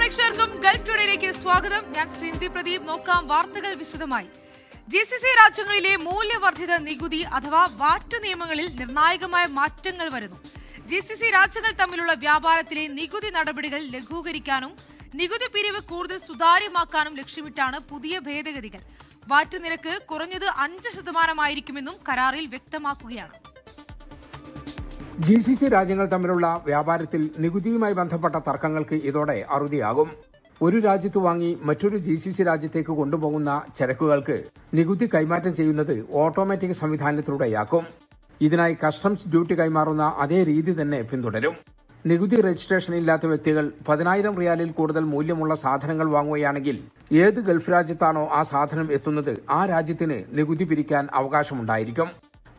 പ്രേക്ഷകർക്കും ഗൾഫ് ടുഡേയിലേക്ക് സ്വാഗതം. ഞാൻ ശ്രീനിധി പ്രദീപ്. നോക്കാം വാർത്തകൾ വിശദമായി. GCC രാജ്യങ്ങളിലെ മൂല്യവർദ്ധിത നികുതി അഥവാ വാറ്റ് നിയമങ്ങളിൽ നിർണായകമായ മാറ്റങ്ങൾ വരുന്നു. GCC രാജ്യങ്ങൾ തമ്മിലുള്ള വ്യാപാരത്തിലെ നികുതി നടപടികൾ ലഘൂകരിക്കാനും നികുതി പിരിവ് കൂടുതൽ സുതാര്യമാക്കാനും ലക്ഷ്യമിട്ടാണ് പുതിയ ഭേദഗതികൾ. വാറ്റ് നിരക്ക് കുറഞ്ഞത് 5% കരാറിൽ വ്യക്തമാക്കുകയാണ്. GCC രാജ്യങ്ങൾ തമ്മിലുള്ള വ്യാപാരത്തിൽ നികുതിയുമായി ബന്ധപ്പെട്ട തർക്കങ്ങൾക്ക് ഇതോടെ അറുതിയാകും. ഒരു രാജ്യത്ത് വാങ്ങി മറ്റൊരു GCC രാജ്യത്തേക്ക് കൊണ്ടുപോകുന്ന ചരക്കുകൾക്ക് നികുതി കൈമാറ്റം ചെയ്യുന്നത് ഓട്ടോമാറ്റിക് സംവിധാനത്തിലൂടെയാക്കും. ഇതിനായി കസ്റ്റംസ് ഡ്യൂട്ടി കൈമാറുന്ന അതേ രീതി തന്നെ പിന്തുടരും. നികുതി രജിസ്ട്രേഷൻ ഇല്ലാത്ത വ്യക്തികൾ 10,000 റിയാലിൽ കൂടുതൽ മൂല്യമുള്ള സാധനങ്ങൾ വാങ്ങുകയാണെങ്കിൽ ഏത് ഗൾഫ് രാജ്യത്താണോ ആ സാധനം എത്തുന്നത് ആ രാജ്യത്തിന് നികുതി പിരിക്കാൻ അവകാശമുണ്ടായിരിക്കും.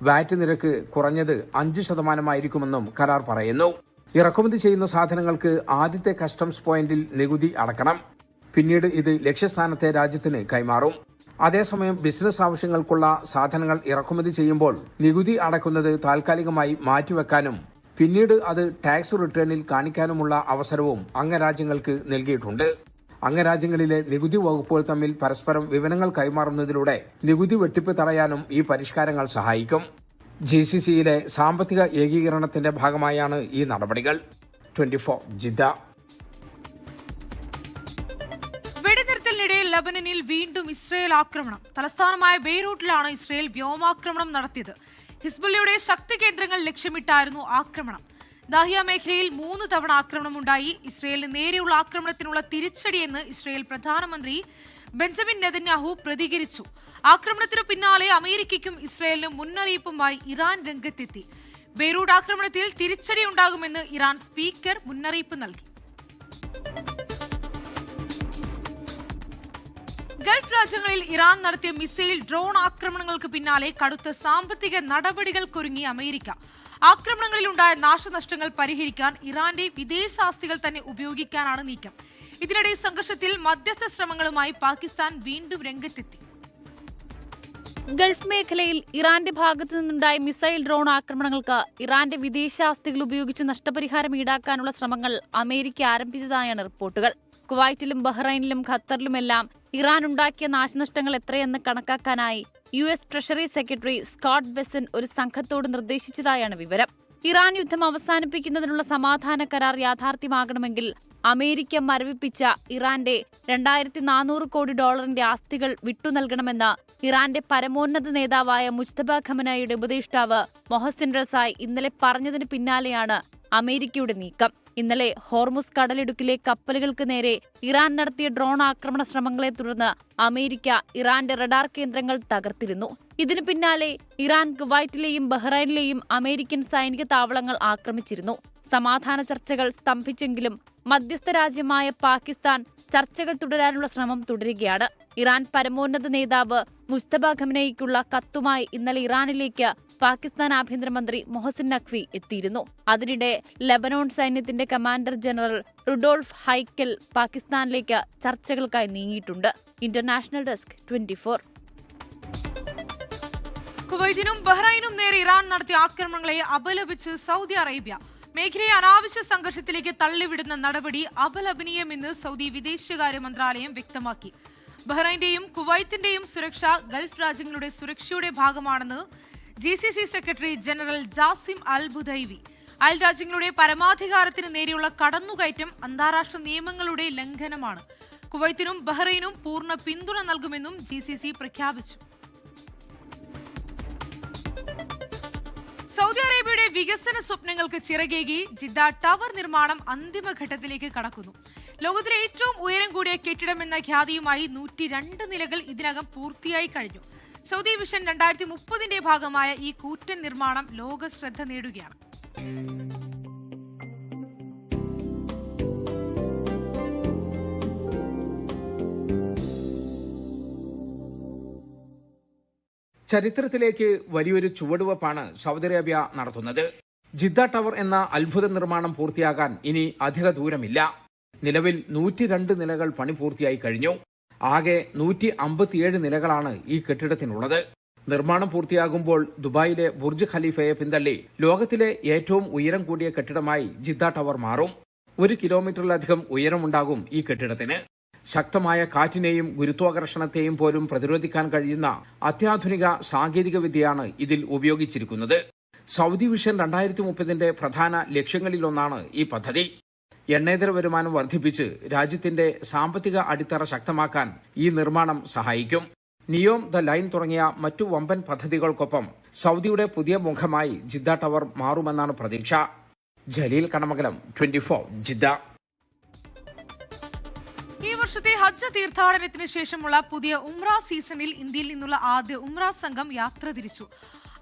വാറ്റ് നിരക്ക് കുറഞ്ഞത് 5% കരാർ പറയുന്നു. ഇറക്കുമതി ചെയ്യുന്ന സാധനങ്ങൾക്ക് ആദ്യത്തെ കസ്റ്റംസ് പോയിന്റിൽ നികുതി അടക്കണം. പിന്നീട് ഇത് ലക്ഷ്യസ്ഥാനത്തെ രാജ്യത്തിന് കൈമാറും. അതേസമയം ബിസിനസ് ആവശ്യങ്ങൾക്കുള്ള സാധനങ്ങൾ ഇറക്കുമതി ചെയ്യുമ്പോൾ നികുതി അടക്കുന്നത് താൽക്കാലികമായി മാറ്റിവെക്കാനും പിന്നീട് അത് ടാക്സ് റിട്ടേണിൽ കാണിക്കാനുമുള്ള അവസരവും അംഗരാജ്യങ്ങൾക്ക് നൽകിയിട്ടുണ്ട്. അംഗരാജ്യങ്ങളിലെ നികുതി വകുപ്പുകൾ തമ്മിൽ പരസ്പരം വിവരങ്ങൾ കൈമാറുന്നതിലൂടെ നികുതി വെട്ടിപ്പ് തടയാനും ഈ പരിഷ്കാരങ്ങൾ സഹായിക്കും. GCCയിലെ സാമ്പത്തിക ഏകീകരണത്തിന്റെ ഭാഗമായാണ് ഈ നടപടികൾ. 24 ജിദ്ദ. വെടിനിർത്തലിനിടെ ലബനനിൽ വീണ്ടും ഇസ്രയേൽ ആക്രമണം. തലസ്ഥാനമായ ബെയ്റൂട്ടിലാണ് ഇസ്രയേൽ വ്യോമാക്രമണം നടത്തിയത്. ഹിസ്ബുള്ളയുടെ ശക്തി കേന്ദ്രങ്ങൾ ലക്ഷ്യമിട്ടായിരുന്നു ആക്രമണം. ദാഹിയ മേഖലയിൽ 3 തവണ ആക്രമണമുണ്ടായി. ഇസ്രയേലിന് നേരെയുള്ള ആക്രമണത്തിനുള്ള തിരിച്ചടിയെന്ന് ഇസ്രയേൽ പ്രധാനമന്ത്രി ബെഞ്ചമിൻ നെതന്യാഹു പ്രതികരിച്ചു. ആക്രമണത്തിനു പിന്നാലെ അമേരിക്കയ്ക്കും ഇസ്രയേലിനും മുന്നറിയിപ്പുമായി ഇറാൻ രംഗത്തെത്തി. ബെയ്റൂട്ട് ആക്രമണത്തിൽ തിരിച്ചടി ഉണ്ടാകുമെന്ന് ഇറാൻ സ്പീക്കർ മുന്നറിയിപ്പ് നൽകി. ഗൾഫ് രാജ്യങ്ങളിൽ ഇറാൻ നടത്തിയ മിസൈൽ ഡ്രോൺ ആക്രമണങ്ങൾക്ക് പിന്നാലെ കടുത്ത സാമ്പത്തിക നടപടികൾക്കൊരുങ്ങി അമേരിക്ക. ആക്രമണങ്ങളിലുണ്ടായ നാശനഷ്ടങ്ങൾ പരിഹരിക്കാൻ ഇറാന്റെ വിദേശാസ്തികൾ തന്നെ ഉപയോഗിക്കാനാണ് നീക്കം. ഇതിനിടെ സംഘർഷത്തിൽ മധ്യസ്ഥ ശ്രമങ്ങളുമായി പാകിസ്ഥാൻ വീണ്ടും രംഗത്തെത്തി. ഗൾഫ് മേഖലയിൽ ഇറാന്റെ ഭാഗത്തു നിന്നുണ്ടായ മിസൈൽ ഡ്രോൺ ആക്രമണങ്ങൾക്ക് ഇറാന്റെ വിദേശാസ്തികൾ ഉപയോഗിച്ച് നഷ്ടപരിഹാരം ഈടാക്കാനുള്ള ശ്രമങ്ങൾ അമേരിക്ക ആരംഭിച്ചതായാണ് റിപ്പോർട്ടുകൾ. കുവൈറ്റിലും ബഹ്റൈനിലും ഖത്തറിലുമെല്ലാം ഇറാൻ ഉണ്ടാക്കിയ നാശനഷ്ടങ്ങൾ എത്രയെന്ന് കണക്കാക്കാനായി US treasury secretary Scott Bessent ഒരു സംഘത്തോട് നിർദ്ദേശിച്ചതായാണ് വിവരം. ഇറാൻ യുദ്ധം അവസാനിപ്പിക്കുന്നതിനുള്ള സമാധാന കരാർ യാഥാർത്ഥ്യമാകണമെങ്കിൽ അമേരിക്ക മരവിപ്പിച്ച ഇറാന്റെ $2,400 കോടി ആസ്തികൾ വിട്ടുനൽകണമെന്ന് ഇറാന്റെ പരമോന്നത നേതാവായ മുജ്തബ ഖമനയുടെ ഉപദേഷ്ടാവ് മൊഹസിൻ റസായി ഇന്നലെ പറഞ്ഞതിന് പിന്നാലെയാണ് അമേരിക്കയുടെ നീക്കം. ഇന്നലെ ഹോർമുസ് കടലിടുക്കിലെ കപ്പലുകൾക്ക് നേരെ ഇറാൻ നടത്തിയ ഡ്രോൺ ആക്രമണ ശ്രമങ്ങളെ തുടർന്ന് അമേരിക്ക ഇറാന്റെ റഡാർ കേന്ദ്രങ്ങൾ തകർത്തിരുന്നു. ഇതിനു പിന്നാലെ ഇറാൻ കുവൈറ്റിലെയും ബഹ്റൈനിലെയും അമേരിക്കൻ സൈനിക താവളങ്ങൾ ആക്രമിച്ചിരുന്നു. സമാധാന ചർച്ചകൾ സ്തംഭിച്ചെങ്കിലും മധ്യസ്ഥ രാജ്യമായ പാകിസ്ഥാൻ ചർച്ചകൾ തുടരാനുള്ള ശ്രമം തുടരുകയാണ്. ഇറാൻ പരമോന്നത നേതാവ് മുജ്തബ ഖമനയ്ക്കുള്ള കത്തുമായി ഇന്നലെ ഇറാനിലേക്ക് പാകിസ്ഥാൻ ആഭ്യന്തരമന്ത്രി മൊഹസിൻ നഖ്വി എത്തിയിരുന്നു. അതിനിടെ ലെബനോൺ സൈന്യത്തിന്റെ കമാൻഡർ ജനറൽ റുഡോൾഫ് ഹൈക്കൽ പാകിസ്ഥാനിലേക്ക് ചർച്ചകൾക്കായി നീങ്ങിയിട്ടുണ്ട്. International desk 24. കുവൈറ്റിനും ബഹ്റൈനും നേരെ ഇറാൻ നടത്തിയ ആക്രമണങ്ങളെ അപലപിച്ച് സൗദി അറേബ്യ. മേഖലയെ അനാവശ്യ സംഘർഷത്തിലേക്ക് തള്ളിവിടുന്ന നടപടി അപലപനീയമെന്ന് സൗദി വിദേശകാര്യ മന്ത്രാലയം വ്യക്തമാക്കി. ബഹ്റൈന്റെയും കുവൈത്തിന്റെയും സുരക്ഷ ഗൾഫ് രാജ്യങ്ങളുടെ സുരക്ഷയുടെ ഭാഗമാണെന്ന് GCC secretary general Jasim Al Budaiwi. അയൽ രാജ്യങ്ങളുടെ പരമാധികാരത്തിന് നേരെയുള്ള കടന്നുകയറ്റം അന്താരാഷ്ട്ര നിയമങ്ങളുടെ ലംഘനമാണ്. കുവൈത്തിനും ബഹ്റൈനും പൂർണ്ണ പിന്തുണ നൽകുമെന്നും GCC പ്രഖ്യാപിച്ചു. സൗദി അറേബ്യയുടെ വികസന സ്വപ്നങ്ങൾക്ക് ചിറകേകി ജിദ്ദ ടവർ നിർമ്മാണം അന്തിമഘട്ടത്തിലേക്ക് കടക്കുന്നു. ലോകത്തിലെ ഏറ്റവും ഉയരം കൂടിയ കെട്ടിടമെന്ന ഖ്യാതിയുമായി 102 നിലകൾ ഇതിനകം പൂർത്തിയായി കഴിഞ്ഞു. സൗദി വിഷൻ 2030 ഭാഗമായ ഈ കൂറ്റൻ നിർമ്മാണം ലോക ശ്രദ്ധ നേടുകയാണ്. ചരിത്രത്തിലേക്ക് വലിയൊരു ചുവടുവെപ്പാണ് സൗദി അറേബ്യ നടത്തുന്നത്. ജിദ്ദ ടവർ എന്ന അത്ഭുത നിർമ്മാണം പൂർത്തിയാകാൻ ഇനി അധിക ദൂരമില്ല. നിലവിൽ 102 നിലകൾ പണി പൂർത്തിയായി കഴിഞ്ഞു. ആകെ 157 നിലകളാണ് ഈ കെട്ടിടത്തിനുള്ളത്. നിർമ്മാണം പൂർത്തിയാകുമ്പോൾ ദുബായിലെ ബുർജ് ഖലീഫയെ പിന്തള്ളി ലോകത്തിലെ ഏറ്റവും ഉയരം കൂടിയ കെട്ടിടമായി ജിദ്ദ ടവർ മാറും. 1 കിലോമീറ്ററിലധികം ഉയരമുണ്ടാകും ഈ കെട്ടിടത്തിന്. ശക്തമായ കാറ്റിനെയും ഗുരുത്വാകർഷണത്തെയും പോലും പ്രതിരോധിക്കാൻ കഴിയുന്ന അത്യാധുനിക സാങ്കേതിക വിദ്യയാണ് ഇതിൽ ഉപയോഗിച്ചിരിക്കുന്നത്. സൗദി വിഷൻ 2030 പ്രധാന ലക്ഷ്യങ്ങളിലൊന്നാണ് ഈ പദ്ധതി. എണ്ണേതര വരുമാനം വർദ്ധിപ്പിച്ച് രാജ്യത്തിന്റെ സാമ്പത്തിക അടിത്തറ ശക്തമാക്കാൻ ഈ നിർമ്മാണം സഹായിക്കും. നിയോം, ദ ലൈൻ തുടങ്ങിയ മറ്റു വമ്പൻ പദ്ധതികൾക്കൊപ്പം സൗദിയുടെ പുതിയ മുഖമായി ജിദ്ദ ടവർ മാറുമെന്നാണ് പ്രതീക്ഷ. ജലീൽ കടമംഗലം, 24 ജിദ്ദ. ഈ വർഷത്തെ ഹജ്ജ് തീർത്ഥാടനത്തിന് ശേഷമുള്ള പുതിയ ഉംറ സീസണിൽ ഇന്ത്യയിൽ നിന്നുള്ള ആദ്യ ഉംറ സംഘം യാത്ര തിരിച്ചു.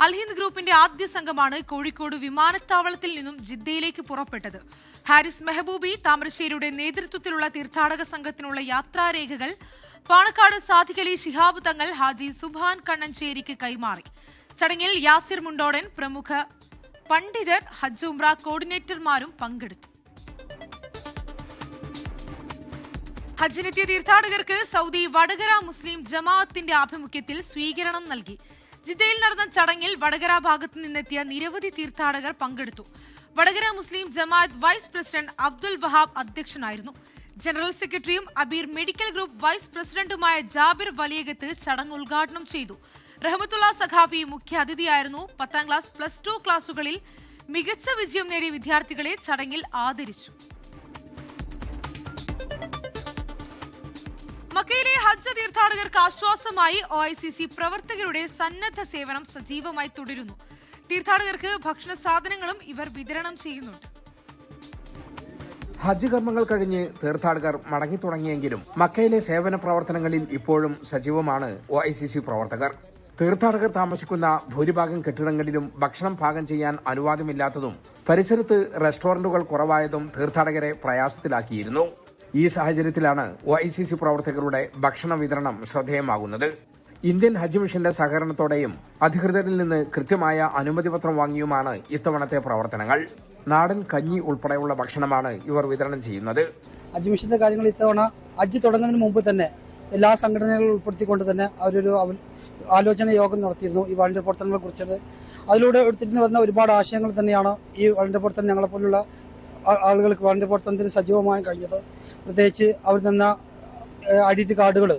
അൽഹിന്ദ് ഗ്രൂപ്പിന്റെ ആദ്യ സംഘമാണ് കോഴിക്കോട് വിമാനത്താവളത്തിൽ നിന്നും ജിദ്ദയിലേക്ക് പുറപ്പെട്ടത്. ഹാരിസ് മെഹബൂബി താമരശ്ശേരിയുടെ നേതൃത്വത്തിലുള്ള തീർത്ഥാടക സംഘത്തിനുള്ള യാത്രാരേഖകൾ പാണക്കാട് സാദിഖ് അലി ശിഹാബ് തങ്ങൾ ഹാജി സുബ്ഹാൻ കണ്ണഞ്ചേരിക്ക് കൈമാറി. ചടങ്ങിൽ യാസിർ മുണ്ടോടൻ, പ്രമുഖ പണ്ഡിതർ, ഹജ്ജ് ഉംറ കോർഡിനേറ്റർമാരും പങ്കെടുത്തു. ഹജ്ജിനെത്തിയ തീർത്ഥാടകർക്ക് സൗദി വടകര മുസ്ലിം ജമാഅത്തിന്റെ ആഭിമുഖ്യത്തിൽ സ്വീകരണം നൽകി. ജിദ്ദയിൽ നടന്ന ചടങ്ങിൽ വടകര ഭാഗത്തു നിന്നെത്തിയ നിരവധി തീർത്ഥാടകർ പങ്കെടുത്തു. വടകര മുസ്ലിം ജമാഅത്ത് വൈസ് പ്രസിഡന്റ് അബ്ദുൽ വഹാബ് അധ്യക്ഷനായിരുന്നു. ജനറൽ സെക്രട്ടറിയും അബീർ മെഡിക്കൽ ഗ്രൂപ്പ് വൈസ് പ്രസിഡന്റുമായ ജാബിർ വലിയകത്ത് ചടങ്ങ് ഉദ്ഘാടനം ചെയ്തു. റഹ്മത്തുള്ള സഖാഫി മുഖ്യ അതിഥിയായിരുന്നു. 10ാം ക്ലാസ്, +2 ക്ലാസുകളിൽ മികച്ച വിജയം നേടിയ വിദ്യാർത്ഥികളെ ചടങ്ങിൽ ആദരിച്ചു. മക്കയിലെ ഹജ്ജ് തീർത്ഥാടകർക്ക് ആശ്വാസമായി OICC പ്രവർത്തകരുടെ സന്നദ്ധ സേവനം സജീവമായി തുടരുന്നു. തീർത്ഥാടകർക്ക് ഭക്ഷണ സാധനങ്ങളും ഇവർ വിതരണം ചെയ്യുന്നുണ്ട്. ഹജ്ജ് കർമ്മങ്ങൾ കഴിഞ്ഞ് തീർത്ഥാടകർ മടങ്ങി തുടങ്ങിയെങ്കിലും മക്കയിലെ സേവന പ്രവർത്തനങ്ങളിൽ ഇപ്പോഴും സജീവമാണ് OICC പ്രവർത്തകർ. തീർത്ഥാടകർ താമസിക്കുന്ന ഭൂരിഭാഗം കെട്ടിടങ്ങളിലും ഭക്ഷണം പാകം ചെയ്യാൻ അനുവാദമില്ലാത്തതും പരിസരത്ത് റെസ്റ്റോറന്റുകൾ കുറവായതും തീർത്ഥാടകരെ പ്രയാസത്തിലാക്കിയിരുന്നു. ഈ സാഹചര്യത്തിലാണ് OICC പ്രവർത്തകരുടെ ഭക്ഷണ വിതരണം ശ്രദ്ധേയമാകുന്നത്. ഇന്ത്യൻ ഹജ്ജ് മിഷന്റെ സഹകരണത്തോടെയും അധികൃതരിൽ നിന്ന് കൃത്യമായ അനുമതിപത്രം വാങ്ങിയുമാണ് ഇത്തവണത്തെ പ്രവർത്തനങ്ങൾ. നാടൻ കഞ്ഞി ഉൾപ്പെടെയുള്ള ഭക്ഷണമാണ് ഇവർ വിതരണം ചെയ്യുന്നത്. ഹജ്ജ് മിഷന്റെ കാര്യങ്ങൾ ഇത്തവണ ഹജ്ജ് തുടങ്ങുന്നതിന് മുമ്പ് തന്നെ എല്ലാ സംഘടനകളും ഉൾപ്പെടുത്തിക്കൊണ്ട് തന്നെ അവരൊരു ആലോചന യോഗം നടത്തിയിരുന്നു ഈ വളണ്ടിയർ പ്രവർത്തനങ്ങളെ കുറിച്ചത്. അതിലൂടെ എടുത്തിരുന്ന് വരുന്ന ഒരുപാട് ആശയങ്ങൾ തന്നെയാണ് ഈ വളണ്ടിയർ പ്രവർത്തനം ഞങ്ങളെപ്പോലുള്ള ആളുകൾക്ക് വളണ്ടിയർ പ്രവർത്തനത്തിന് സജീവമാകാൻ കഴിഞ്ഞത്. പ്രത്യേകിച്ച് അവർ തന്ന ഐഡന്റിറ്റി കാർഡുകൾ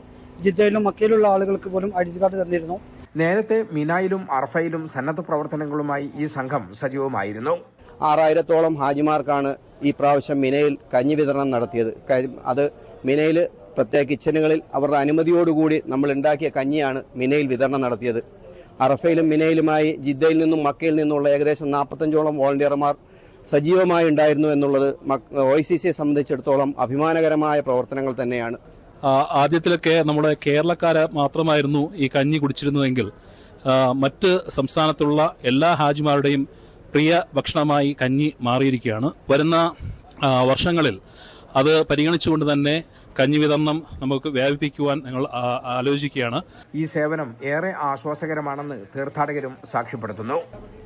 ജിദ്ദയിലും മക്കയിലുള്ള ആളുകൾക്ക് പോലും ഐഡന്റിറ്റി കാർഡ് തന്നിരുന്നു. നേരത്തെ മിനായിലും അറഫയിലും സന്നദ്ധ പ്രവർത്തനങ്ങളുമായി ഈ സംഘം സജീവമായിരുന്നു. 6000-ഓളം ഹാജിമാർക്കാണ് ഈ പ്രാവശ്യം മിനയിൽ കഞ്ഞി വിതരണം നടത്തിയത്. അത് മിനയിൽ പ്രത്യേക കിച്ചനുകളിൽ അവരുടെ അനുമതിയോടുകൂടി നമ്മൾ ഉണ്ടാക്കിയ കഞ്ഞിയാണ് മിനയിൽ വിതരണം നടത്തിയത്. അറഫയിലും മിനയിലുമായി ജിദ്ദയിൽ നിന്നും മക്കയിൽ നിന്നുള്ള ഏകദേശം 45ഓളം വോളണ്ടിയർമാർ സജീവമായി ഉണ്ടായിരുന്നു എന്നുള്ളത് OICCയെ സംബന്ധിച്ചിടത്തോളം അഭിമാനകരമായ പ്രവർത്തനങ്ങൾ തന്നെയാണ്. ആദ്യത്തിലൊക്കെ നമ്മുടെ കേരളക്കാര് മാത്രമായിരുന്നു ഈ കഞ്ഞി കുടിച്ചിരുന്നതെങ്കിൽ മറ്റ് സംസ്ഥാനത്തുള്ള എല്ലാ ഹാജിമാരുടെയും പ്രിയ ഭക്ഷണമായി കഞ്ഞി മാറിയിരിക്കുകയാണ്. വരുന്ന വർഷങ്ങളിൽ അത് പരിഗണിച്ചുകൊണ്ട് തന്നെ കഞ്ഞി വിതരണം നമുക്ക് വ്യാപിപ്പിക്കുവാൻ ഞങ്ങൾ ആലോചിക്കുകയാണ്. ഈ സേവനം ഏറെ ആശ്വാസകരമാണെന്ന് തീർത്ഥാടകരും സാക്ഷ്യപ്പെടുത്തുന്നു.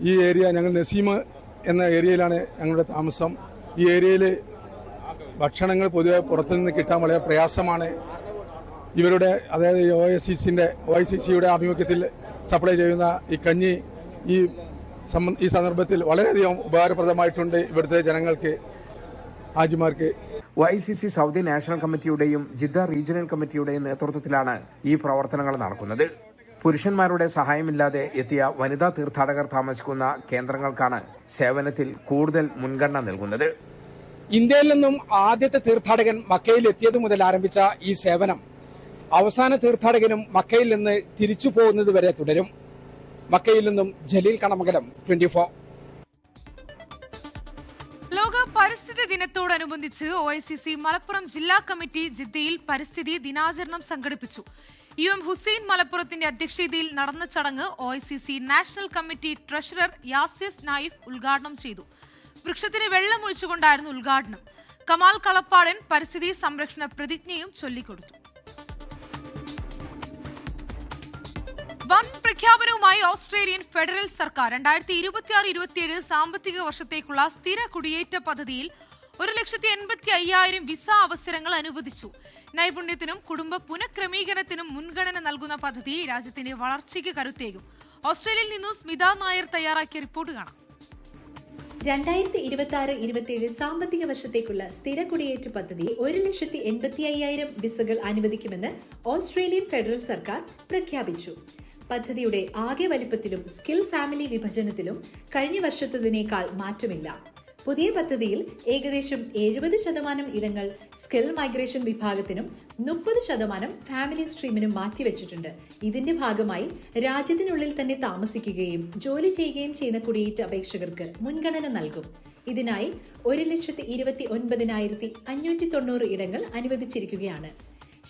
ഈ ഏരിയ ഞങ്ങൾ നസീമ എന്ന ഏരിയയിലാണ് ഞങ്ങളുടെ താമസം. ഈ ഏരിയയിൽ ഭക്ഷണങ്ങൾ പൊതുവെ പുറത്തുനിന്ന് കിട്ടാൻ വളരെ പ്രയാസമാണ്. ഇവരുടെ അതായത് OICCയുടെ ആഭിമുഖ്യത്തിൽ സപ്ലൈ ചെയ്യുന്ന ഈ കഞ്ഞി ഈ സന്ദർഭത്തിൽ വളരെയധികം ഉപകാരപ്രദമായിട്ടുണ്ട് ഇവിടുത്തെ ജനങ്ങൾക്ക്, ഹാജിമാർക്ക്. OICC സൗദി നാഷണൽ കമ്മിറ്റിയുടെയും ജിദ്ദ റീജിയണൽ കമ്മിറ്റിയുടെയും നേതൃത്വത്തിലാണ് ഈ പ്രവർത്തനങ്ങൾ നടക്കുന്നത്. പുരുഷന്മാരുടെ സഹായമില്ലാതെ എത്തിയ വനിതാ തീർത്ഥാടകർ താമസിക്കുന്ന കേന്ദ്രങ്ങൾക്കാണ് സേവനത്തിൽ കൂടുതൽ മുൻഗണന നൽകുന്നത്. ഇന്ത്യയിൽ നിന്നും ആദ്യത്തെ തീർത്ഥാടകൻ മക്കയിൽ എത്തിയത് മുതൽ ആരംഭിച്ച ഈ സേവനം അവസാന തീർത്ഥാടകനും മക്കയിൽ നിന്ന് തിരിച്ചു പോകുന്നത് വരെ തുടരും. മക്കയിൽ നിന്നും ജലീൽ കടമംഗലം, 24. ലോക പരിസ്ഥിതി ദിനത്തോടനുബന്ധിച്ച് OICC മലപ്പുറം ജില്ലാ കമ്മിറ്റി ജിദ്ദയിൽ പരിസ്ഥിതി ദിനാചരണം സംഘടിപ്പിച്ചു. UM ഹുസൈൻ മലപ്പുറത്തിന്റെ അധ്യക്ഷതയിൽ നടന്ന ചടങ്ങ് OICC നാഷണൽ കമ്മിറ്റി ട്രഷറർ യാസിസ് നായിഫ് ഉദ്ഘാടനം ചെയ്തു. വൃക്ഷത്തിന് വെള്ളമൊഴിച്ചുകൊണ്ടായിരുന്നു ഉദ്ഘാടനം. കമാൽ കളപ്പാടൻ പരിസ്ഥിതി സംരക്ഷണ പ്രതിജ്ഞയും ചൊല്ലിക്കൊടുത്തു. വൻ പ്രഖ്യാപനവുമായി ഓസ്ട്രേലിയൻ ഫെഡറൽ സർക്കാർ 2026-27 സാമ്പത്തിക വർഷത്തേക്കുള്ള സ്ഥിര കുടിയേറ്റ പദ്ധതിയിൽ 1,85,000 വിസ അവസരങ്ങൾ അനുവദിച്ചു. നൈപുണ്യത്തിനും കുടുംബ പുനഃക്രമീകരണത്തിനും മുൻഗണന നൽകുന്ന പദ്ധതി രാജ്യത്തിന്റെ വളർച്ചയ്ക്ക് കരുത്തേകും. ഓസ്ട്രേലിയയിൽ നിന്നും സ്മിത നായർ തയ്യാറാക്കിയ റിപ്പോർട്ട് കാണാം. 2026-27 സാമ്പത്തിക വർഷത്തേക്കുള്ള സ്ഥിര കുടിയേറ്റ പദ്ധതി 1,85,000 വിസകൾ അനുവദിക്കുമെന്ന് ഓസ്ട്രേലിയൻ ഫെഡറൽ സർക്കാർ പ്രഖ്യാപിച്ചു. പദ്ധതിയുടെ ആകെ വലിപ്പത്തിലും സ്കിൽ ഫാമിലി വിഭജനത്തിലും കഴിഞ്ഞ വർഷത്തതിനേക്കാൾ മാറ്റമില്ല. പുതിയ പദ്ധതിയിൽ ഏകദേശം 70% ഇടങ്ങൾ സ്കിൽ മൈഗ്രേഷൻ വിഭാഗത്തിനും 30% ഫാമിലി സ്ട്രീമിനും മാറ്റിവെച്ചിട്ടുണ്ട്. ഇതിന്റെ ഭാഗമായി രാജ്യത്തിനുള്ളിൽ തന്നെ താമസിക്കുകയും ജോലി ചെയ്യുകയും ചെയ്യുന്ന കുടിയേറ്റ അപേക്ഷകർക്ക് മുൻഗണന നൽകും. ഇതിനായി 1,29,590 ഇടങ്ങൾ അനുവദിച്ചിരിക്കുകയാണ്.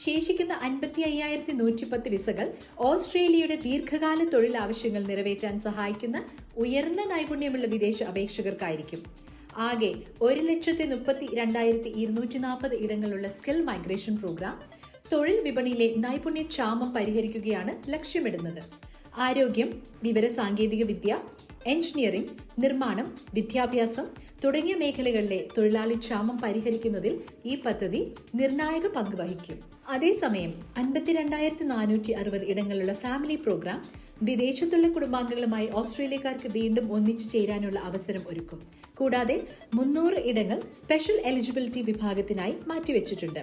ശേഷിക്കുന്ന 55,110 വിസകൾ ഓസ്ട്രേലിയയുടെ ദീർഘകാല തൊഴിൽ ആവശ്യങ്ങൾ നിറവേറ്റാൻ സഹായിക്കുന്ന ഉയർന്ന നൈപുണ്യമുള്ള വിദേശ അപേക്ഷകർക്കായിരിക്കും. ആകെ 1,32,240 ഇടങ്ങളുള്ള സ്കിൽ മൈഗ്രേഷൻ പ്രോഗ്രാം തൊഴിൽ വിപണിയിലെ നൈപുണ്യക്ഷാമം പരിഹരിക്കുകയാണ് ലക്ഷ്യമിടുന്നത്. ആരോഗ്യം, വിവരസാങ്കേതിക വിദ്യ, എഞ്ചിനീയറിംഗ്, നിർമ്മാണം, വിദ്യാഭ്യാസം തുടങ്ങിയ മേഖലകളിലെ തൊഴിലാളി ക്ഷാമം പരിഹരിക്കുന്നതിൽ ഈ പദ്ധതി നിർണായക പങ്ക് വഹിക്കും. അതേസമയം 52,460 ഇടങ്ങളുള്ള ഫാമിലി പ്രോഗ്രാം വിദേശത്തുള്ള കുടുംബാംഗങ്ങളുമായി ഓസ്ട്രേലിയക്കാർക്ക് വീണ്ടും ഒന്നിച്ചു ചേരാനുള്ള അവസരം ഒരുക്കും. കൂടാതെ 300 ഇടങ്ങൾ സ്പെഷ്യൽ എലിജിബിലിറ്റി വിഭാഗത്തിനായി മാറ്റിവെച്ചിട്ടുണ്ട്.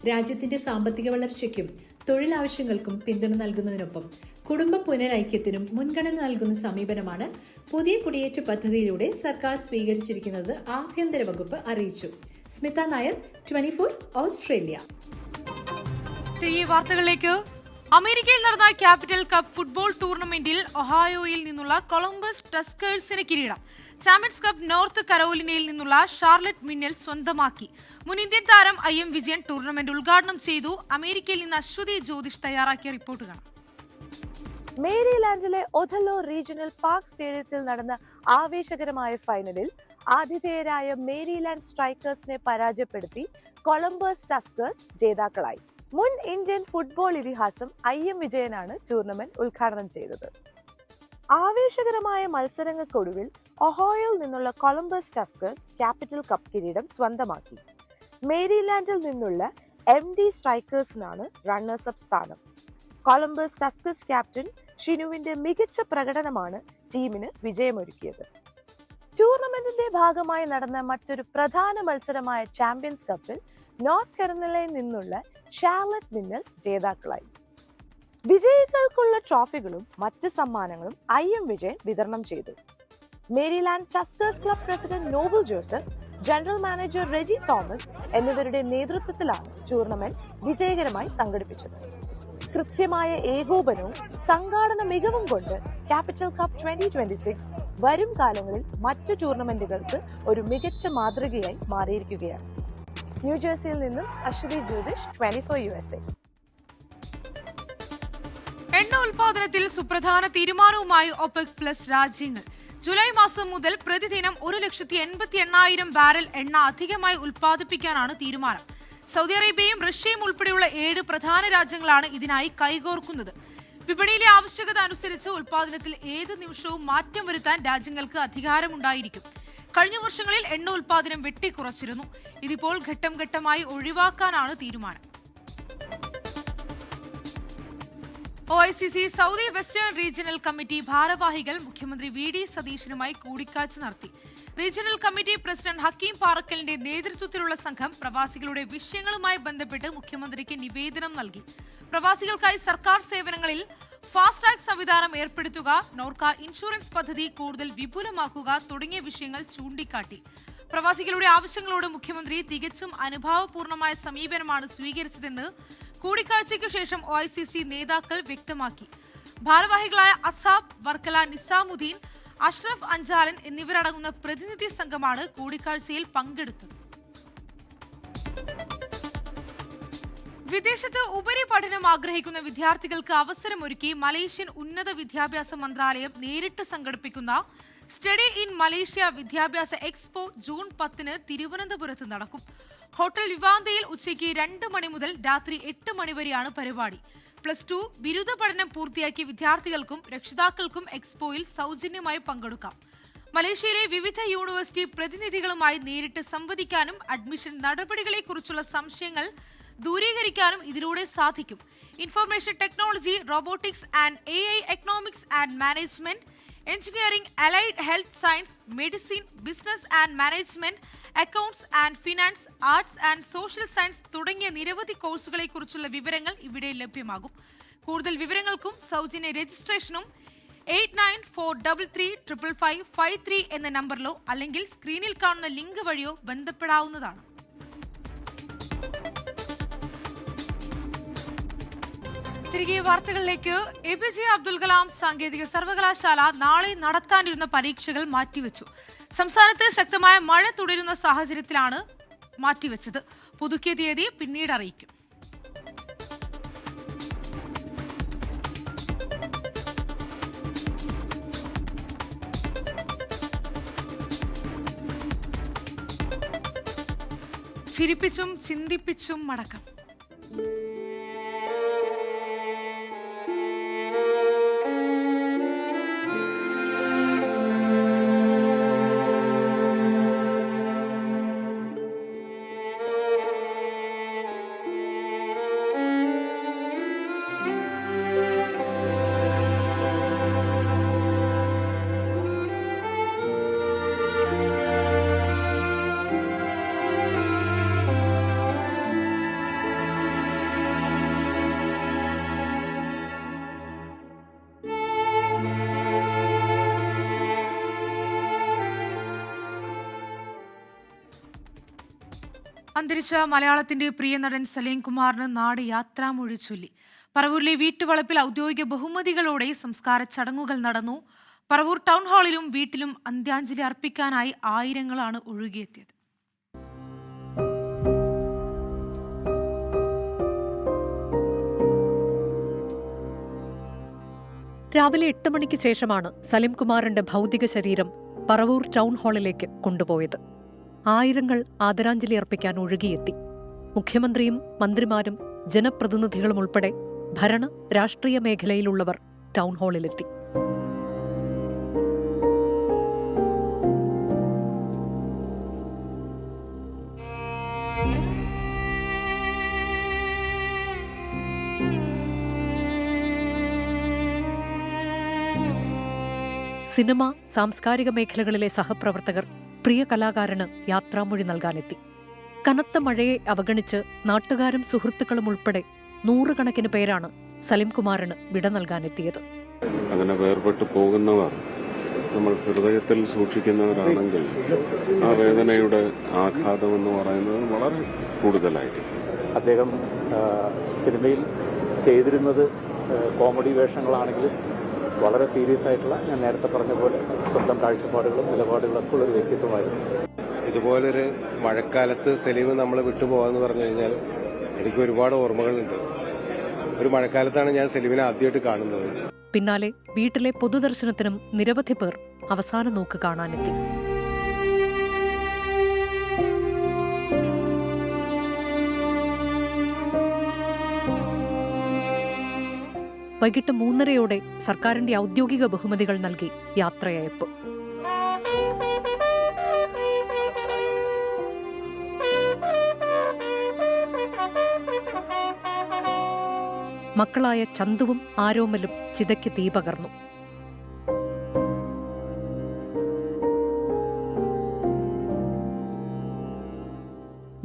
രാജ്യത്തിന്റെ സാമ്പത്തിക വളർച്ചയ്ക്കും തൊഴിലാവശ്യങ്ങൾക്കും പിന്തുണ നൽകുന്നതിനൊപ്പം കുടുംബ പുനരൈക്യത്തിനും മുൻഗണന നൽകുന്ന സമീപനമാണ് പുതിയ കുടിയേറ്റ പദ്ധതിയിലൂടെ സർക്കാർ സ്വീകരിച്ചിരിക്കുന്നത് ആഭ്യന്തര വകുപ്പ് അറിയിച്ചു. സ്മിത നായർ, 24 ഓസ്ട്രേലിയ. തിരികെ വാർത്തകളിലേക്ക്. അമേരിക്കയിൽ നടന്ന ക്യാപിറ്റൽ കപ്പ് ഫുട്ബോൾ ടൂർണമെന്റിൽ ഒഹായോയിൽ നിന്നുള്ള കൊളംബസ് ടസ്കേഴ്സിന് കിരീടം. ചാമ്പ്യൻസ് കപ്പ് നോർത്ത് കരോലിനയിൽ നിന്നുള്ള ഷാർലറ്റ് മിന്നൽ സ്വന്തമാക്കി. മുൻ ഇന്ത്യൻ താരം IM വിജയൻ ടൂർണമെന്റ് ഉദ്ഘാടനം ചെയ്തു. അമേരിക്കയിൽ നിന്ന് അശ്വതി ജ്യോതിഷ് തയ്യാറാക്കിയ റിപ്പോർട്ട് കാണാം. മേരിലാൻഡിലെ ഒഥല്ലോ റീജിയണൽ പാർക്ക് സ്റ്റേഡിയത്തിൽ നടന്ന ആവേശകരമായ ഫൈനലിൽ ആതിഥേയരായ മേരിലാൻഡ് സ്ട്രൈക്കേഴ്സിനെ പരാജയപ്പെടുത്തി കൊളംബസ് ടസ്കേഴ്സ് ജേതാക്കളായി. മുൻ ഇന്ത്യൻ ഫുട്ബോൾ ഇതിഹാസം IM വിജയനാണ് ടൂർണമെന്റ് ഉദ്ഘാടനം ചെയ്തത്. ആവേശകരമായ മത്സരങ്ങൾക്കൊടുവിൽ ഒഹായോയിൽ നിന്നുള്ള കൊളംബസ് ടസ്കേഴ്സ് ക്യാപിറ്റൽ കപ്പ് കിരീടം സ്വന്തമാക്കി. മേരിലാൻഡിൽ നിന്നുള്ള MD സ്ട്രൈക്കേഴ്സിനാണ് റണ്ണേഴ്സ് അപ്പ് സ്ഥാനം. കൊളംബസ് ടസ്കേഴ്സ് ക്യാപ്റ്റൻ ഷിനുവിന്റെ മികച്ച പ്രകടനമാണ് ടീമിന് വിജയമൊരുക്കിയത്. ടൂർണമെന്റിന്റെ ഭാഗമായി നടന്ന മറ്റൊരു പ്രധാന മത്സരമായ ചാമ്പ്യൻസ് കപ്പിൽ നോർത്ത് കരോലിനയിൽ നിന്നുള്ള ഷാർലറ്റ് മിന്നൽസ് ജേതാക്കളായി. വിജയികൾക്കുള്ള ട്രോഫികളും മറ്റ് സമ്മാനങ്ങളും IM വിജയൻ വിതരണം ചെയ്തു. Maryland Tuskers club president Nobel Joseph, general manager Reji Thomas എന്നിവരുടെ നേതൃത്വത്തിലാണ് ടൂർണമെന്റ് വിജയകരമായി സംഘടിപ്പിച്ചത്. കൃത്യമായ ഏകോപനവും സംഘാടന മികവും കൊണ്ട് ക്യാപിറ്റൽ കപ്പ് 2026 വരും കാലങ്ങളിൽ മറ്റു ടൂർണമെന്റുകൾക്ക് ഒരു മികച്ച മാതൃകയായി മാറിയിരിക്കുകയാണ്. ന്യൂജേഴ്സിയിൽ നിന്നും അശ്വതി ജ്യോതിഷ്, 24 USA. എണ്ണ ഉൽപാദനത്തിൽ സുപ്രധാന തീരുമാനവുമായി ഒപെക് പ്ലസ് രാജ്യങ്ങൾ. ജൂലൈ മാസം മുതൽ പ്രതിദിനം 1,88,000 ബാരൽ എണ്ണ അധികമായി ഉൽപ്പാദിപ്പിക്കാനാണ് തീരുമാനം. സൗദി അറേബ്യയും റഷ്യയും ഉൾപ്പെടെയുള്ള 7 പ്രധാന രാജ്യങ്ങളാണ് ഇതിനായി കൈകോർക്കുന്നത്. വിപണിയിലെ ആവശ്യകത അനുസരിച്ച് ഉൽപാദനത്തിൽ ഏത് നിമിഷവും മാറ്റം വരുത്താൻ രാജ്യങ്ങൾക്ക് അധികാരമുണ്ടായിരിക്കും. കഴിഞ്ഞ വർഷങ്ങളിൽ എണ്ണ ഉൽപാദനം വെട്ടിക്കുറച്ചിരുന്നു. ഇതിപ്പോൾ ഘട്ടം ഘട്ടമായി ഒഴിവാക്കാനാണ് തീരുമാനം. OICC Saudi western regional committee ഭാരവാഹികൾ മുഖ്യമന്ത്രി VD സതീശനുമായി കൂടിക്കാഴ്ച നടത്തി. റീജിയണൽ കമ്മിറ്റി പ്രസിഡന്റ് ഹക്കീം പാറക്കലിന്റെ നേതൃത്വത്തിലുള്ള സംഘം പ്രവാസികളുടെ വിഷയങ്ങളുമായി ബന്ധപ്പെട്ട് മുഖ്യമന്ത്രിക്ക് നിവേദനം നൽകി. പ്രവാസികൾക്കായി സർക്കാർ സേവനങ്ങളിൽ ഫാസ്റ്റ് ട്രാക്ക് സംവിധാനം ഏർപ്പെടുത്തുക, നോർക്ക ഇൻഷുറൻസ് പദ്ധതി കൂടുതൽ വിപുലമാക്കുക തുടങ്ങിയ വിഷയങ്ങൾ ചൂണ്ടിക്കാട്ടി. പ്രവാസികളുടെ ആവശ്യങ്ങളോട് മുഖ്യമന്ത്രി തികച്ചും അനുഭാവപൂർണമായ സമീപനമാണ് സ്വീകരിച്ചതെന്ന് കൂടിക്കാഴ്ചയ്ക്കു ശേഷം OICC നേതാക്കൾ വ്യക്തമാക്കി. ഭാരവാഹികളായ അസാബ് വർക്കല, നിസാമുദ്ദീൻ, അഷ്റഫ് അഞ്ചാലൻ എന്നിവരടങ്ങുന്ന പ്രതിനിധി സംഘമാണ് കൂടിക്കാഴ്ചയിൽ പങ്കെടുത്തത്. വിദേശത്ത് ഉപരിപഠനം ആഗ്രഹിക്കുന്ന വിദ്യാർത്ഥികൾക്ക് അവസരമൊരുക്കി മലേഷ്യൻ ഉന്നത വിദ്യാഭ്യാസ മന്ത്രാലയം നേരിട്ട് സംഘടിപ്പിക്കുന്ന സ്റ്റഡി ഇൻ മലേഷ്യ വിദ്യാഭ്യാസ എക്സ്പോ ജൂൺ 10 തിരുവനന്തപുരത്ത് നടക്കും. ഹോട്ടൽ വിവാന്തയിൽ ഉച്ചയ്ക്ക് 2 മണി മുതൽ രാത്രി 8 മണി വരെയാണ് പരിപാടി. +2 ബിരുദ പഠനം പൂർത്തിയാക്കിയ വിദ്യാർത്ഥികൾക്കും രക്ഷിതാക്കൾക്കും എക്സ്പോയിൽ സൗജന്യമായി പങ്കെടുക്കാം. മലേഷ്യയിലെ വിവിധ യൂണിവേഴ്സിറ്റി പ്രതിനിധികളുമായി നേരിട്ട് സംവദിക്കാനും അഡ്മിഷൻ നടപടികളെക്കുറിച്ചുള്ള സംശയങ്ങൾ ദൂരീകരിക്കാനും ഇതിലൂടെ സാധിക്കും. Information technology, robotics and AI, economics and management, engineering, allied health science, medicine, business and management, accounts and finance, arts and social science തുടങ്ങിയ നിരവധി കോഴ്സുകളെക്കുറിച്ചുള്ള വിവരങ്ങൾ ഇവിടെ ലഭ്യമാകും. കൂടുതൽ വിവരങ്ങൾക്കും സൗജന്യ രജിസ്ട്രേഷനും 8943335553 എന്ന നമ്പറിലോ അല്ലെങ്കിൽ സ്ക്രീനിൽ കാണുന്ന ലിങ്ക് വഴിയോ ബന്ധപ്പെടാവുന്നതാണ്. തിരികെ വാർത്തകളിലേക്ക്. APJ അബ്ദുൽ കലാം സാങ്കേതിക സർവകലാശാല നാളെ നടത്താനിരുന്ന പരീക്ഷകൾ മാറ്റിവെച്ചു. സംസ്ഥാനത്ത് ശക്തമായ മഴ തുടരുന്ന സാഹചര്യത്തിലാണ് മാറ്റിവെച്ചത്. പുതുക്കിയ തീയതി പിന്നീട് അറിയിക്കും. ചിരിപ്പിച്ചും ചിന്തിപ്പിച്ചും മടക്കം. അന്തരിച്ച മലയാളത്തിന്റെ പ്രിയ നടൻ സലീം കുമാറിന് നാട് യാത്രാമൊഴി ചൊല്ലി. പറവൂരിലെ വീട്ടുവളപ്പിൽ ഔദ്യോഗിക ബഹുമതികളോടെ സംസ്കാര ചടങ്ങുകൾ നടന്നു. പറവൂർ ടൗൺ ഹാളിലും വീട്ടിലും അന്ത്യാഞ്ജലി അർപ്പിക്കാനായി ആയിരങ്ങളാണ് ഒഴുകിയെത്തിയത്. രാവിലെ 8 മണിക്ക് ശേഷമാണ് സലീം കുമാറിന്റെ ഭൗതിക ശരീരം പറവൂർ ടൗൺ ഹാളിലേക്ക് കൊണ്ടുപോയത്. ആയിരങ്ങൾ ആദരാഞ്ജലി അർപ്പിക്കാൻ ഒഴുകിയെത്തി. മുഖ്യമന്ത്രിയും മന്ത്രിമാരും ജനപ്രതിനിധികളും ഉൾപ്പെടെ ഭരണ രാഷ്ട്രീയ മേഖലയിലുള്ളവർ ടൗൺ ഹാളിലെത്തി. സിനിമ, സാംസ്കാരിക മേഖലകളിലെ സഹപ്രവർത്തകർ പ്രിയ കലാകാരന് യാത്രാമൊഴി നൽകാനെത്തി. കനത്ത മഴയെ അവഗണിച്ച് നാട്ടുകാരും സുഹൃത്തുക്കളും ഉൾപ്പെടെ 100 കണക്കിന് പേരാണ് സലീം കുമാറിന് വിട നൽകാനെത്തിയത്. അങ്ങനെ വേർപെട്ടു പോകുന്നവർ നമ്മൾ ഹൃദയത്തിൽ സൂക്ഷിക്കുന്നവരാണെങ്കിൽ ആ വേദനയുടെ ആഘാതം എന്ന് പറയുന്നത് വളരെ കൂടുതലായിരിക്കും. അദ്ദേഹം സിനിമയിൽ ചെയ്തിരുന്നത് കോമഡി വേഷങ്ങളാണെങ്കിലും വളരെ സീരിയസ് ആയിട്ടുള്ള, ഞാൻ നേരത്തെ പറഞ്ഞ പോലെ സ്വന്തം കാഴ്ചപ്പാടുകളും നിലപാടുകളൊക്കെ ഉള്ളൊരു വ്യക്തിത്വമായിരുന്നു. ഇതുപോലൊരു മഴക്കാലത്ത് സലീം നമ്മളെ വിട്ടുപോകാന്ന് പറഞ്ഞു കഴിഞ്ഞാൽ എനിക്ക് ഒരുപാട് ഓർമ്മകളുണ്ട്. ഒരു മഴക്കാലത്താണ് ഞാൻ സലീമിനെ ആദ്യമായിട്ട് കാണുന്നത്. പിന്നാലെ വീട്ടിലെ പൊതുദർശനത്തിനും നിരവധി പേർ അവസാന നോക്ക് കാണാനെത്തി. വൈകിട്ട് 3:30 സർക്കാരിന്റെ ഔദ്യോഗിക ബഹുമതികൾ നൽകി യാത്രയയപ്പ്. മക്കളായ ചന്തുവും ആരോമലും ചിതയ്ക്ക് തീ പകർന്നു.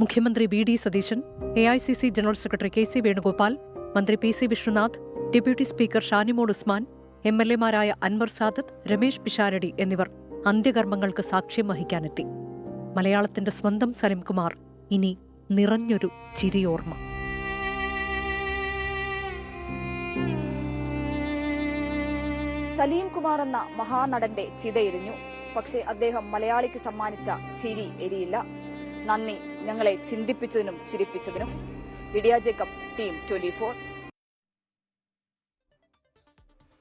മുഖ്യമന്ത്രി VD Satheesan, AICC general secretary KC Venugopal, മന്ത്രി PC Vishnunath, deputy speaker Shanimol Usman, MLA-മാരായ അൻവർ സാദത്ത്, രമേശ് പിഷാരടി എന്നിവർ അന്ത്യകർമ്മങ്ങൾക്ക് സാക്ഷ്യം വഹിക്കാനെത്തി. മലയാളത്തിന്റെ സ്വന്തം സലീം കുമാർ ഇനി നിറഞ്ഞൊരു ചിരിയോർമ്മ. സലീം കുമാർ എന്ന മഹാനടന്റെ ചിതയെരിഞ്ഞു. പക്ഷേ അദ്ദേഹം മലയാളിക്ക് സമ്മാനിച്ച ചിരി എരിയില്ല. നന്ദി ഞങ്ങളെ ചിന്തിപ്പിച്ചതിനും ചിരിപ്പിച്ചതിനും. Lydia Jacob, team 24.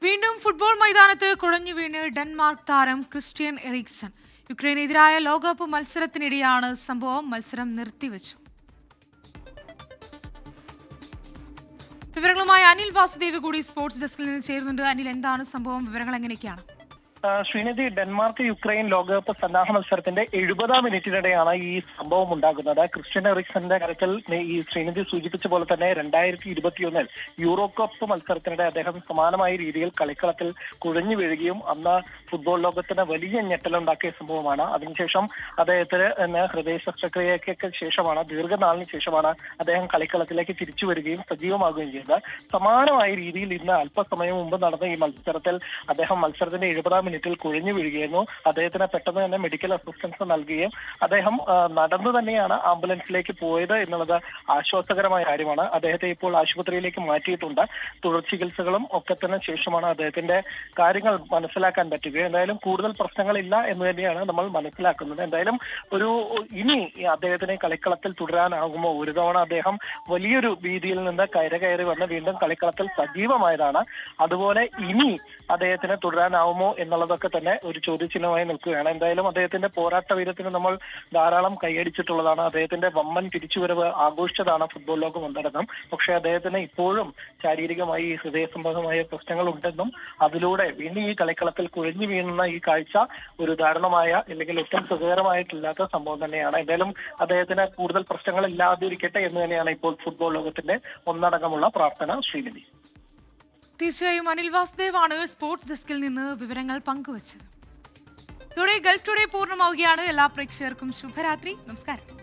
വീണ്ടും ഫുട്ബോൾ മൈതാനത്ത് കുഴഞ്ഞു വീണ് ഡെൻമാർക്ക് താരം ക്രിസ്ത്യൻ എറിക്സൺ. യുക്രൈനെതിരായ ലോകകപ്പ് മത്സരത്തിനിടെയാണ് സംഭവം. മത്സരം നിർത്തിവെച്ചു. വിവരങ്ങളുമായി അനിൽ വാസുദേവ് കൂടി സ്പോർട്സ് ഡെസ്കിൽ നിന്ന് ചേരുന്നുണ്ട്. അനിൽ, എന്താണ് സംഭവം? വിവരങ്ങൾ എങ്ങനെയൊക്കെയാണ്? ശ്രീനിധി, ഡെൻമാർക്ക് യുക്രൈൻ ലോകകപ്പ് സന്നാഹ മത്സരത്തിന്റെ 70-ാം മിനിറ്റിനിടെയാണ് ഈ സംഭവം ഉണ്ടാകുന്നത്. ക്രിസ്ത്യൻ എറിക്സന്റെ കാര്യത്തിൽ ഈ ശ്രീനിധി സൂചിപ്പിച്ച പോലെ തന്നെ 2021 യൂറോ കപ്പ് മത്സരത്തിനിടെ അദ്ദേഹം സമാനമായ രീതിയിൽ കളിക്കളത്തിൽ കുഴഞ്ഞു വീഴുകയും അന്ന് ഫുട്ബോൾ ലോകത്തിന് വലിയ ഞെട്ടലുണ്ടാക്കിയ സംഭവമാണ്. അതിനുശേഷം അദ്ദേഹത്തിന് ഹൃദയ ശസ്ത്രക്രിയയ്ക്ക് ശേഷമാണ്, ദീർഘനാളിന് ശേഷമാണ് അദ്ദേഹം കളിക്കളത്തിലേക്ക് തിരിച്ചു വരികയും സജീവമാകുകയും ചെയ്തത്. സമാനമായ രീതിയിൽ ഇന്ന് അല്പസമയം മുമ്പ് നടന്ന ഈ മത്സരത്തിൽ അദ്ദേഹം മത്സരത്തിന്റെ 70-ാം മിനിറ്റിൽ കുഴഞ്ഞു വീഴുകയായിരുന്നു. അദ്ദേഹത്തിന് പെട്ടെന്ന് തന്നെ മെഡിക്കൽ അസിസ്റ്റൻസ് നൽകുകയും അദ്ദേഹം നടന്നു തന്നെയാണ് ആംബുലൻസിലേക്ക് പോയത് എന്നുള്ളത് ആശ്വാസകരമായ കാര്യമാണ്. അദ്ദേഹത്തെ ഇപ്പോൾ ആശുപത്രിയിലേക്ക് മാറ്റിയിട്ടുണ്ട്. തുടർ ചികിത്സകളും ഒക്കെ തന്നെ ശേഷമാണ് അദ്ദേഹത്തിന്റെ കാര്യങ്ങൾ മനസ്സിലാക്കാൻ പറ്റുക. എന്തായാലും കൂടുതൽ പ്രശ്നങ്ങളില്ല എന്ന് തന്നെയാണ് നമ്മൾ മനസ്സിലാക്കുന്നത്. എന്തായാലും ഇനി അദ്ദേഹത്തിന് കളിക്കളത്തിൽ തുടരാനാകുമോ? ഒരു തവണ അദ്ദേഹം വലിയൊരു രീതിയിൽ നിന്ന് കയറി വന്ന് വീണ്ടും കളിക്കളത്തിൽ സജീവമായതാണ്. അതുപോലെ ഇനി അദ്ദേഹത്തിന് തുടരാനാവുമോ എന്നുള്ളതൊക്കെ തന്നെ ഒരു ചോദ്യചിഹ്നമായി നിൽക്കുകയാണ്. എന്തായാലും അദ്ദേഹത്തിന്റെ പോരാട്ട വീരത്തിന് നമ്മൾ ധാരാളം കൈയടിച്ചിട്ടുള്ളതാണ്. അദ്ദേഹത്തിന്റെ വമ്പൻ തിരിച്ചുവരവ് ആഘോഷിച്ചതാണ് ഫുട്ബോൾ ലോകം ഒന്നടങ്കം. പക്ഷേ അദ്ദേഹത്തിന് ഇപ്പോഴും ശാരീരികമായി ഹൃദയ സംബന്ധമായ പ്രശ്നങ്ങൾ ഉണ്ടെന്നും അതിലൂടെ വീണ്ടും ഈ കളിക്കളത്തിൽ കുഴഞ്ഞു വീഴുന്ന ഈ കാഴ്ച ഒരു ദാരുണമായ അല്ലെങ്കിൽ ഒട്ടും സുഖകരമായിട്ടില്ലാത്ത സംഭവം തന്നെയാണ്. എന്തായാലും അദ്ദേഹത്തിന് കൂടുതൽ പ്രശ്നങ്ങൾ ഇല്ലാതിരിക്കട്ടെ എന്ന് തന്നെയാണ് ഇപ്പോൾ ഫുട്ബോൾ ലോകത്തിന്റെ ഒന്നടങ്കമുള്ള പ്രാർത്ഥന. ശ്രീനിധി, തീർച്ചയായും അനിൽ വാസുദേവാണ് സ്പോർട്സ് ഡെസ്കിൽ നിന്ന് വിവരങ്ങൾ പങ്കുവച്ചത്. ഇതോടെ ഗൾഫ് ടുഡേ പൂർണ്ണമാവുകയാണ്. എല്ലാ പ്രേക്ഷകർക്കും ശുഭരാത്രി. നമസ്കാരം.